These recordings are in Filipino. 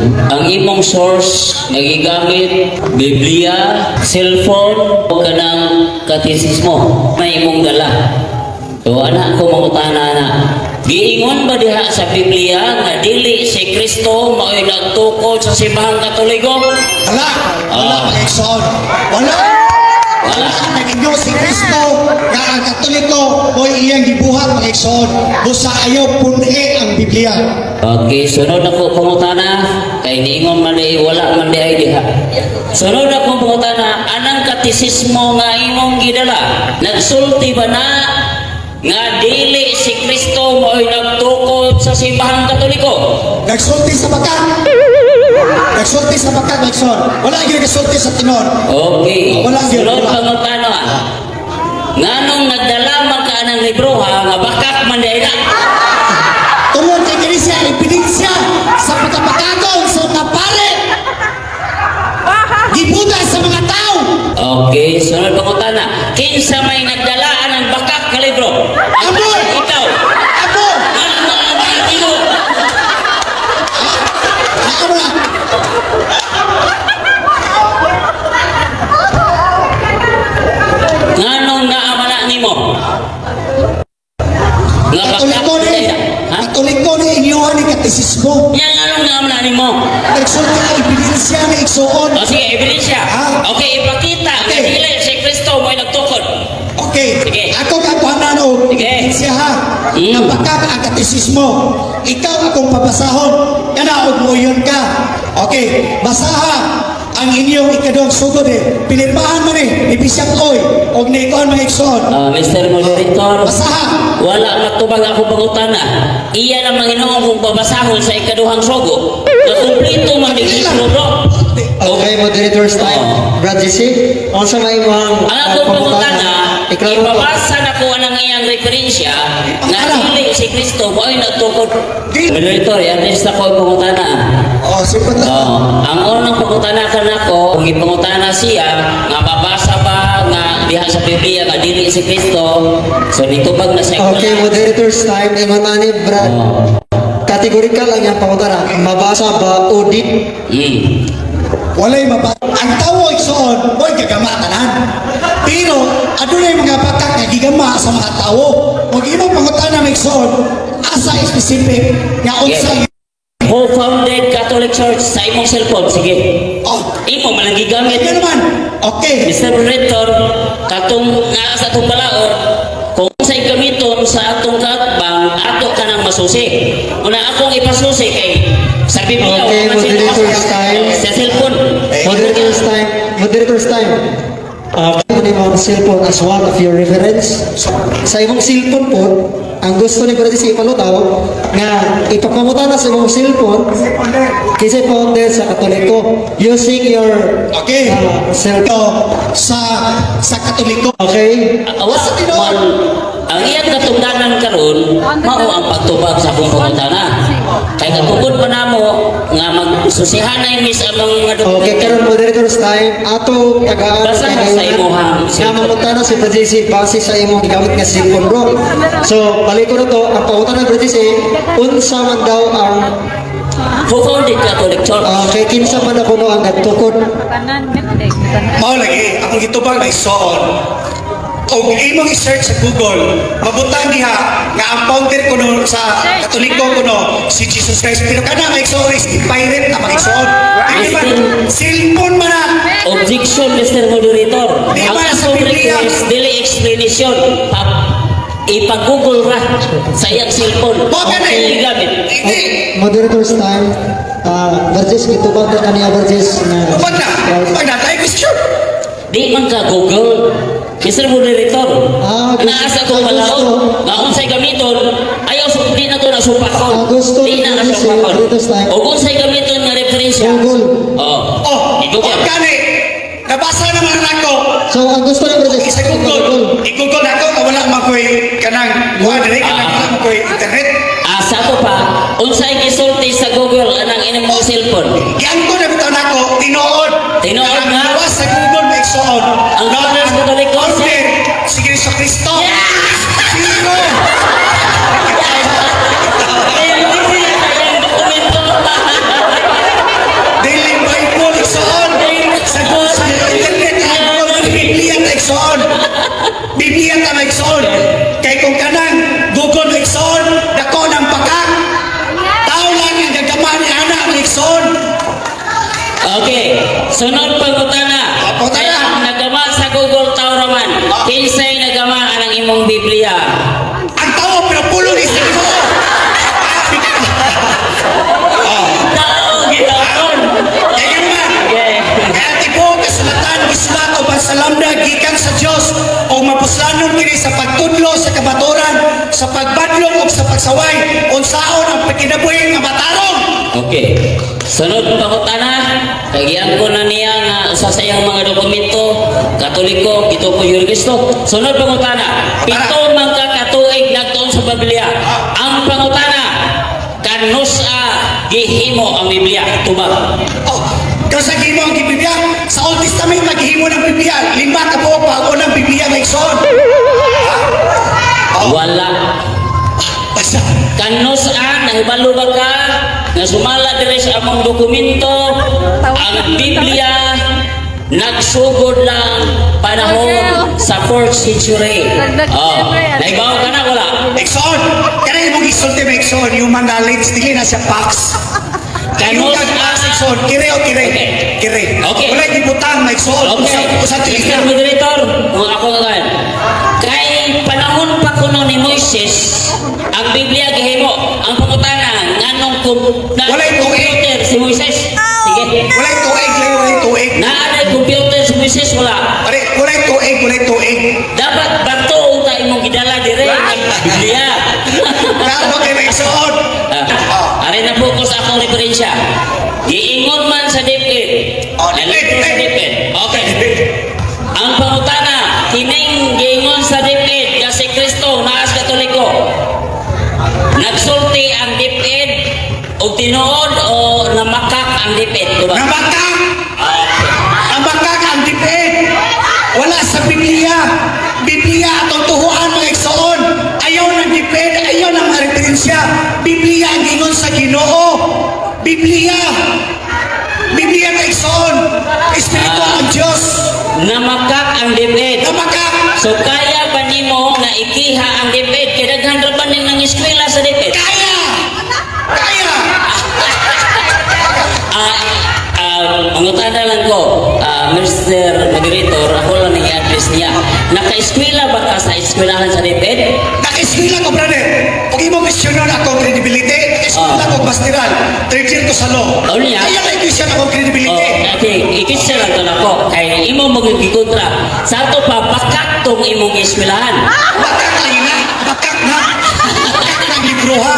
Ang imong source nagigamit Biblia, cellphone o kanang katisismo may imong dala. So anak ko mangutana na. Giingon ba diha sa Biblia nga dili si Kristo mao'y nagtukod sa simbahang Katoliko? Wala. Wala mag-exon. Wala. Wala ang nag-inyo si Kristo nga ang Katoliko o iyang gibuhat mag-exon. Busa ayaw punhe ang Biblia. Okay, sunod ako pangutana kay niingon man di wala man di ay diha. Sunod ako pangutana, anang katisismo nga imong gidala? Nagsulti ba na nga dili si Kristo mo'y nagtukod sa simbahang Katoliko? Nagsulti sa bakat. Nagsulti sa bakat, Nagson. Wala yung nagsulti sa tinon. Okay. Wala yung sunod pangutana. Nganong nagdala man ka ng libro ha nga bakat man di na? Tungod kay Kirisya, ebidensya sa pagkapakagaw sa mga pare. Gibuta sa mga tao. Okay, sunod pangutana. Kinsa may nagdalaan ng bakat ka libro? Amo! Ikaw! Amo! Amo na! Nganong naamana nimo? Nga Katoliko ni inyuhan ni katisismo. Yang anong naamana nimo? Nagsulti ang ebidensya na igsuon. O sige, ebidensya. Okay, ipakita. Okay. Dili si Kristo mo'y nagtukod. Okay. Sige. Ako kakuhanan o ebidensya ha. Nabakat ang katisismo. Ikaw akong papasahon. Kanaog mo yun ka. Okay. Basaha ang inyong ikaduhang sugod pinirmahan man ni Bishop Oy og ni ikaw mga igsoon. Mr. Moderator, basaha. Wala matubag ako pangutana. Iya na Manginoo kung babasahon sa ikaduhang sugo. Na kumplito man di libro. Okay, moderators time. Brad JC, unsa may imong ang akong pangutana, ibabasa na ko ang iyang referensya nga dili si Kristo mo'y nagtukod. Moderator, yan is na ko pangutana. Simple na. Ang unang pangutana ka na ko, kung ipangutana siya, nga babasa ba nga diha sa Biblia nga dili si Kristo, so nitubag na siya. Okay, moderators time. Ingon man ni Brad. Kategorikal lang yung pangutana. Mabasa ba audit? Walay mabasa. Ang tao igsoon, mo'y gagamatanan. Pero, adunay mga bakat nga gigama sa mga tao. Huwag imong pangutana ng igsoon, asa specific nga unsa. Who founded Catholic Church sa imong cellphone? Sige. Imo man ang gigamit. Ano naman? Okay. Mr. Moderator, katong nga sa atong balaod, kung sa'y gamiton sa atong katbang, ato ka nang masusi. Una akong ipasusi kay sa Biblia. Okay, moderators time. Sa cellphone. Moderators time. Moderators time. Ano imong cellphone as one of your reference? Sa imong cellphone po, ang gusto ni Brad si ipalutaw nga ipapangutana sa imong cellphone kasi founder sa Katoliko using your cellphone sa Katoliko. Okay? Wasa tinuod? Ang iyang katungdanan karon mao ang pagtubag sa akong pangutana. Kay katungod pa namo nga magsusihanay mis among mga okay, karon moderators time ato tagaan sa imong nga mamutana si Brad JC base sa imong gamit nga cellphone bro. So balik ko na to ang pangutana Brad JC unsa man daw ang who founded Catholic Church? Kay kinsa man ako no ang nagtukod? Mao lagi akong gitubag na isoon. O imong i-search sa Google, mabutang diha nga ang founder ko no sa Katoliko ko no si Jesus Christ. Pero kada may exorist, pirate na mag-exon. Hindi man, cellphone man na. Objection, Mr. Moderator. Ang asong request, dili explanation. Ipag-google ra sa iyang cellphone. Okay, gamit. Moderators time. Verges, gitubag na niya Verges. Pag na, tayo question. Di man ka Google. Mr. Moderator, naasa ko malaon, nga unsay gamiton, ayaw di na to nasupakon. Di na nasupakon. O unsay gamiton nga referensya. I-Google. Kani, nabasa naman ako. So, ang gusto na Verges. Sa Google. I-Google na ako, wala makoy kanang, wala makoy internet. Asa ko pa, unsay gisulti sa Google anang inyong cellphone. Yan ko na bitaw na ako, tinuod. Tinuod nga. Nawas sa Google may igsoon. Ang Catholic Katoliko. Si Cristo Cristo. Sino? Okay, sunod pangutana. Pangutana. Kaya ang nagama sa Google Tauraman, kinsay nagama ang imong Biblia? Ang tao, pero pulo ni Sino. Tao, ginapon. Kaya naman, Okay. kaya tipo, kasulatan, isulat o pansalamda, gikan sa Diyos, o mapuslanon kini sa pagtudlo, sa kabaturan, sa pagbadlong, o sa pagsaway, unsaon ang pagkinabuhi nga matarong. Okay. Sunod pangutana, kagiyan ko na niya nga usa sa iyang mga dokumento, Katoliko, Gitupo Kristo. Sunod pangutana, pito man ka katuig nagtuon sa Biblia. Ang pangutana, kanusa gihimo ang Biblia? Tubag. Oh, kasi gihimo ang Biblia, sa Old Testament maghihimo ng Biblia, 5 ka buok bago ng Biblia may igsoon. Wala. Basta, Kanusa, nahibalo ba ka na sumala diri sa among dokumento ang Biblia nagsugod lang panahon sa 4th century. Oh, naibaw ka na wala? igsoon. Kaya yung isulti may igsoon, human knowledge, dili na siya facts. Yung Kanus facts igsoon, kire o kire? Okay. Kire. Okay. Wala yung butang may igsoon. Okay, Usa Mr. tignan. Moderator, kung ako nga kay panahon pa kuno ni Moises, ang Biblia gihimo. Ang pangutana, nganong Walay computer si Moises? Sige. Wala yung tuig, wala yung tuig. Naaray computer si Moises wala. Wala yung tuig, wala yung tuig. Dapat bato unta imong gidala dire ang Biblia. Dapat kayo may igsoon. Ari na focus akong referensya. Giingon man sa DepEd. Oh, Nalito sa DepEd. DepEd. Okay. Ang pangutana, kining giingon sa DepEd kasi Kristo naas Katoliko. Nagsulti ang DepEd o tinuod o namakak ang DepEd. Diba? Nabakak! Okay. Nabakak ang dipid. Wala sa Biblia. Biblia atong tuhuan mga igsoon. Ayaw ng dipid, ayaw ng mga referensya. Biblia ang gingon sa Ginoo. Biblia. Biblia na igsoon. Espiritu ang Diyos. Namakak ang DepEd. Nabakak! So kaya ba nimo na ikiha ang DepEd? Kaya daghan ra ba ning nang eskwela sa DepEd? Kaya! Kaya! Mangutana lang ko, Mr. Moderator, ako lang i-address niya. Naka-eskwela ba ka sa eskwelahan sa DepEd? Naka-eskwela ko, brother. Kung imong questionan akong credibility, naka-eskwela ko pastoral. Third year ko sa law. Oh, niya? Kaya may question akong credibility. Oh, okay, ikitsa lang to na ko. Kaya imo magigkontra. Sa ato pa, bakak tong imong eskwelahan. Bakak lang na. Bakak na. Bakak ng libro ha.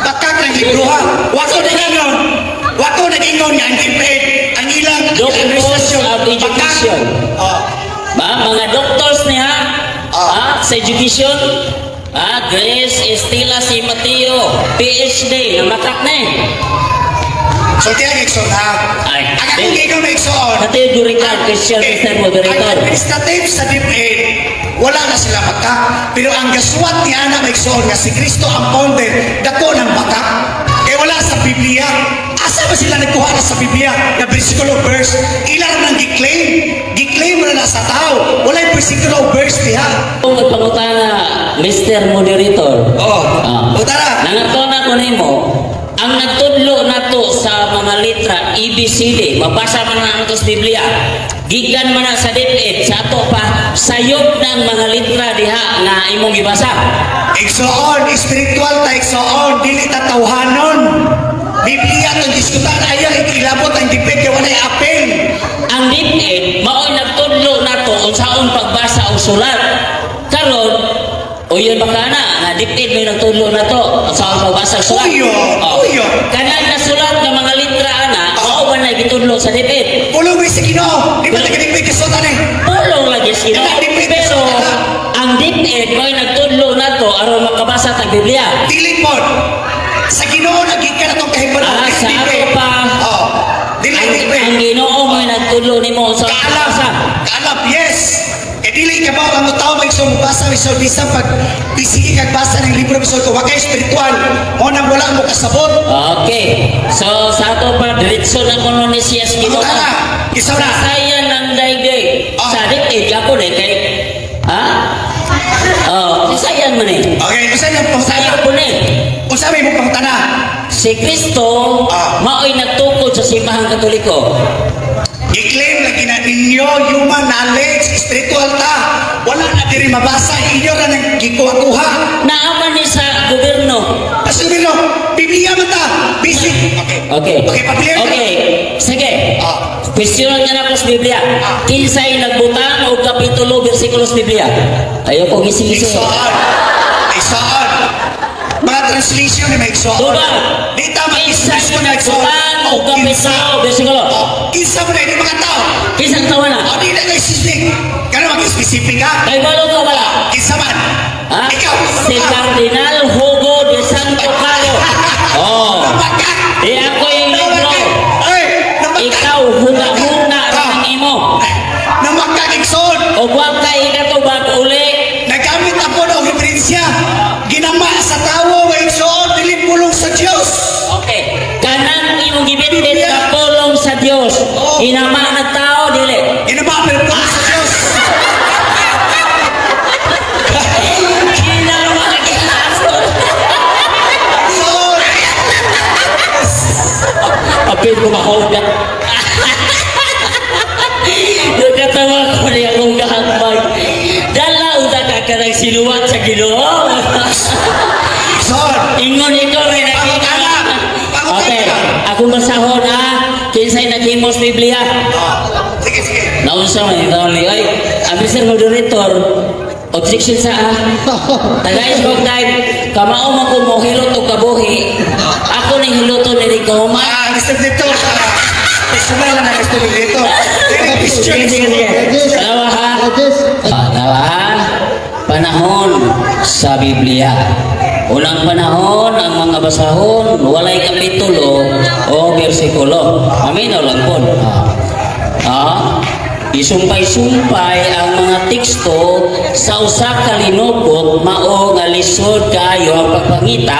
Bakak ng libro ha. Wako na ingon. Wako na ingon nga ang DepEd. Ang ilang Doctors of Education. Ba, mga doctors niya sa education. Grace Estela si Mateo, PhD, namakak na eh. So, kaya Gigson ha. Ay, Ang akong ikaw na Gigson. Categorical question, Mr. Moderator. Ang administrative sa DepEd, wala na sila baka. Pero ang gaswat ni Ana Gigson nga si Kristo ang founder, dako ng baka. Kaya wala sa Biblia. Asa ba sila nagkuha na sa Biblia? Na versikulo verse. Ilan nang gi-claim? Gi-claim na na sa tao. Wala yung versikulo verse diha. Kung magpangutana, Mr. Moderator. O tara. Nangatona ko nimo, ang nagtudlo nato sa mga litra ABCD, mabasa man na sa Biblia. Gikan man na sa DepEd, sa ato pa sayop ng mga litra diha nga imong gibasa. Igsoon, spiritual ta igsoon, dili ta tawhanon. Biblia itong diskutan, ayaw ikilabot ang DepEd kaya walay apel. Ang DepEd, mao'y nagtudlo nato unsaon pagbasa o sulat. Karon, o yun baka na DepEd may nagtudlo na to unsaon pagbasa o sulat. Uyo, uyo. Kanang nasulat ng mga litra ana, mao ba na gitudlo sa DepEd? Pulong may sa Ginoo, di ba taga-DepEd kasutan eh? Pulong lagi sila. Pero ang DepEd mo'y nagtudlo na to aron makabasa tag Biblia. Dili po. Sa Ginoo nagikan atong kahibalan. Sa ato pa, Dili ang DepEd. Ginoo mo'y nagtudlo nimo sa pagbasa. Kaalam, yes. Dili ka ba ang tao may isang basa, may isang bisa pag bisigi kag basa ng libro bisol ko, wakay spiritual, mo nang wala mo kasabot. Okay. So sa ato pa diretso na kuno ni Siyas Ginoo. Isa na. Saya ng daigdig. Sa DepEd ako na kay sayan man eh. Okay, usa yung pangtana. Sayo po na eh. Usa may mo pangtana. Si Kristo mao'y nagtukod sa simbahan Katoliko. I-claim lagi na ninyo human knowledge, spiritual ta. Wala na diri mabasa, inyo ra nang gikuha-kuha. Naaman ni sa gobyerno. Kasi no, Biblia man ta. Basic. Okay. Okay, pabilihan ka. Okay. Sige. Ah. Questionan ka na po sa Biblia. Kinsay nagbutang o kapitulo, versikulo sa Biblia? Ayoko gising-gising. Isaan. Isaan. Mga translation ni may isaan. Diba? Di tama Kinsay isaan na nagbutang o kapitulo, versikulo? Kinsa mo na, hindi mga tao. Kinsang tawa na? O, di na kayo sisig. Kano mag-specific ka? Kay balong ka wala? Kinsa man. Ha? Ikaw. Si Cardinal Hugo de Santo Calo. Oh. Namagka. Di ako yung libro. Ay, namagka. Ikaw, huna-huna ang imo. Namagka, Gigson. O wag ka ikatubag uli. Nagamit ako ng referensya. Ginama sa tao, Gigson. Dilipulong sa Diyos. Okay. Kanang imong gibitit ka pulong sa Dios. Inama ng tao dili. Ginama, dilipulong sa Diyos. Inama ng kinasol. Apil ko mahawag. Nagkatawa ko niya akong kahambay. Dalaw na ka ng sinuwat sa Ginoo. Son. Ingon ikaw rin nakita. Okay, ako masahon ha. Kinsay naghimos Biblia. Sige, sige. Naunsa man ito ni ay. Mr. Moderator, objection sa Tagays kong time, kamao man ko mo hilot o kabuhi. Ako ning hiluton ni Rico. Mr. Dito. Personal na Mr. Dito. Sige, sige, sige. Dalawa ha. Dalawa ha. Panahon sa Biblia. Unang panahon, ang mga basahon, walay kapitulo o bersikulo. Amin o lang po. Isumpay-sumpay ang mga teksto sa usa ka linupot mao nga lisod kaayo ang pagpangita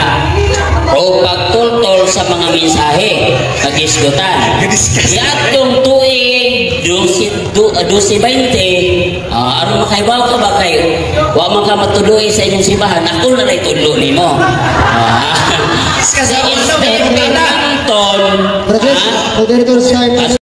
o pagtultol sa mga mensahe kagisgutan. Iatong tuig 12-20 aron makaibaw ka ba kayo? Wa man ka matuloy sa inyong simbahan, ako na ray tudlo nimo. Kasi instead Anton, Moderator time.